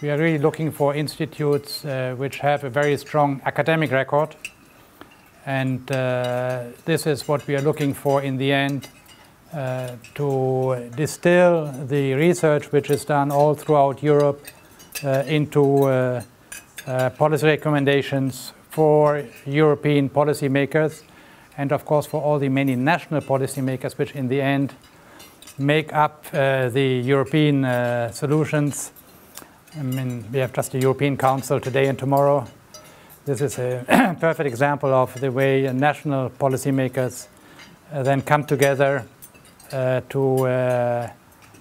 We are really looking for institutes which have a very strong academic record. And this is what we are looking for in the end, to distill the research which is done all throughout Europe into policy recommendations for European policymakers, and of course for all the many national policymakers which in the end make up the European solutions. I mean, we have just the European Council today and tomorrow. This is a perfect example of the way national policymakers then come together to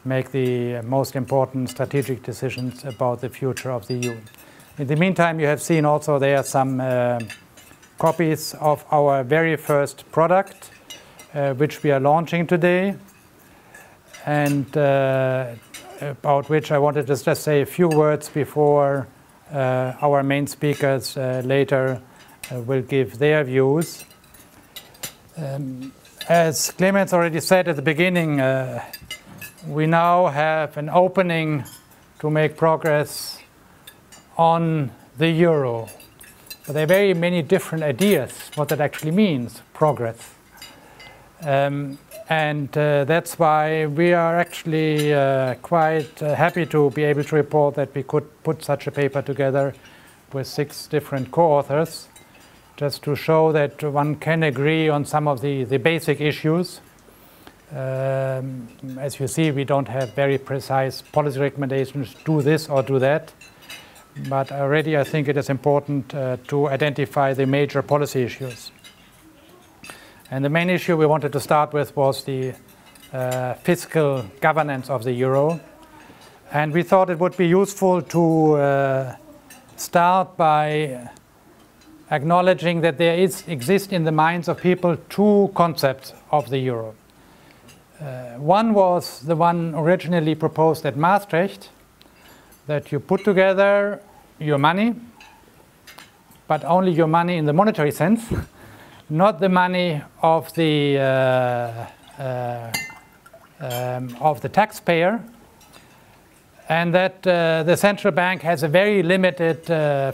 make the most important strategic decisions about the future of the EU. In the meantime, you have seen also there some copies of our very first product, which we are launching today, and about which I wanted to just say a few words before our main speakers later will give their views. As Clemens already said at the beginning, we now have an opening to make progress on the euro. But there are very many different ideas what that actually means, progress. And that's why we are actually quite happy to be able to report that we could put such a paper together with 6 different co-authors, just to show that one can agree on some of the basic issues. As you see, we don't have very precise policy recommendations, do this or do that. But already I think it is important to identify the major policy issues. And the main issue we wanted to start with was the fiscal governance of the euro. And we thought it would be useful to start by acknowledging that there exist in the minds of people 2 concepts of the euro. One was the one originally proposed at Maastricht, that you put together your money, but only your money in the monetary sense, not the money of the taxpayer, and that the central bank has a very limited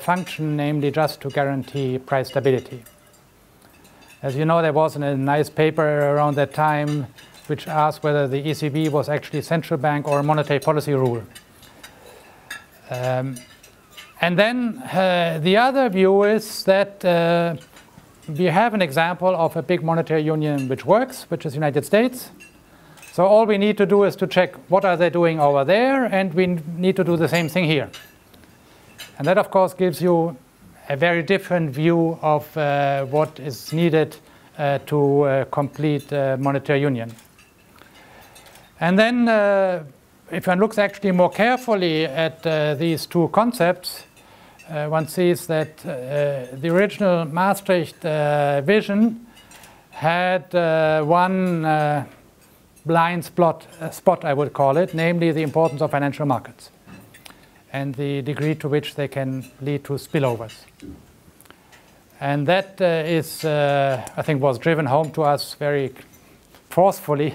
function, namely just to guarantee price stability. As you know, there was a nice paper around that time which asked whether the ECB was actually a central bank or a monetary policy rule. And then the other view is that we have an example of a big monetary union which works, which is the United States. So all we need to do is to check what are they doing over there, and we need to do the same thing here. And that, of course, gives you a very different view of what is needed to complete monetary union. And then if one looks actually more carefully at these 2 concepts, one sees that the original Maastricht vision had one blind spot, I would call it, namely the importance of financial markets and the degree to which they can lead to spillovers. And that is, I think, was driven home to us very forcefully,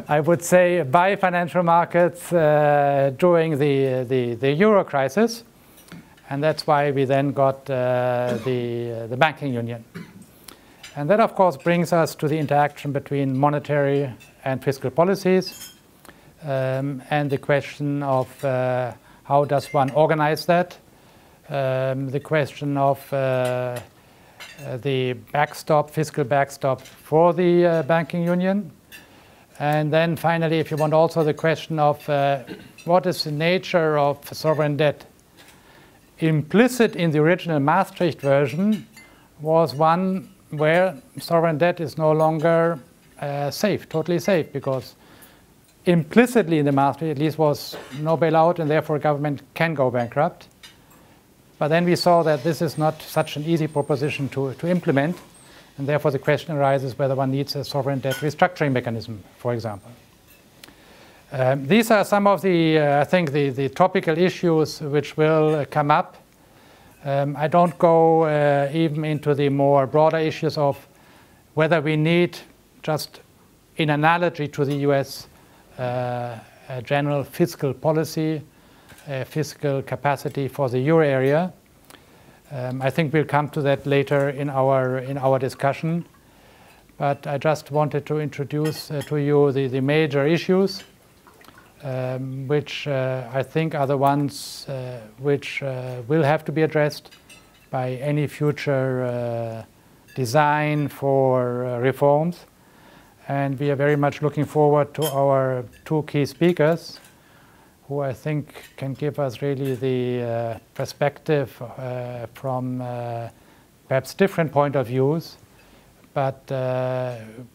I would say, by financial markets during the euro crisis. And that's why we then got the banking union. And that, of course, brings us to the interaction between monetary and fiscal policies, and the question of how does one organize that, the question of the backstop, fiscal backstop for the banking union. And then finally, if you want, also the question of what is the nature of sovereign debt. Implicit in the original Maastricht version was one where sovereign debt is no longer safe, totally safe, because implicitly in the Maastricht at least was no bailout, and therefore government can go bankrupt. But then we saw that this is not such an easy proposition to implement, and therefore the question arises whether one needs a sovereign debt restructuring mechanism, for example. These are some of the, I think, the topical issues which will come up. I don't go even into the more broader issues of whether we need, just in analogy to the US, a general fiscal policy, fiscal capacity for the euro area. I think we'll come to that later in our discussion. But I just wanted to introduce to you the major issues, which I think are the ones which will have to be addressed by any future design for reforms. And we are very much looking forward to our two key speakers, who I think can give us really the perspective from perhaps different point of views, but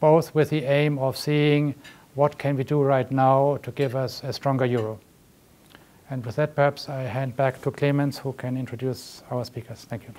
both with the aim of seeing what can we do right now to give us a stronger euro. And with that, perhaps I hand back to Clemens, who can introduce our speakers. Thank you.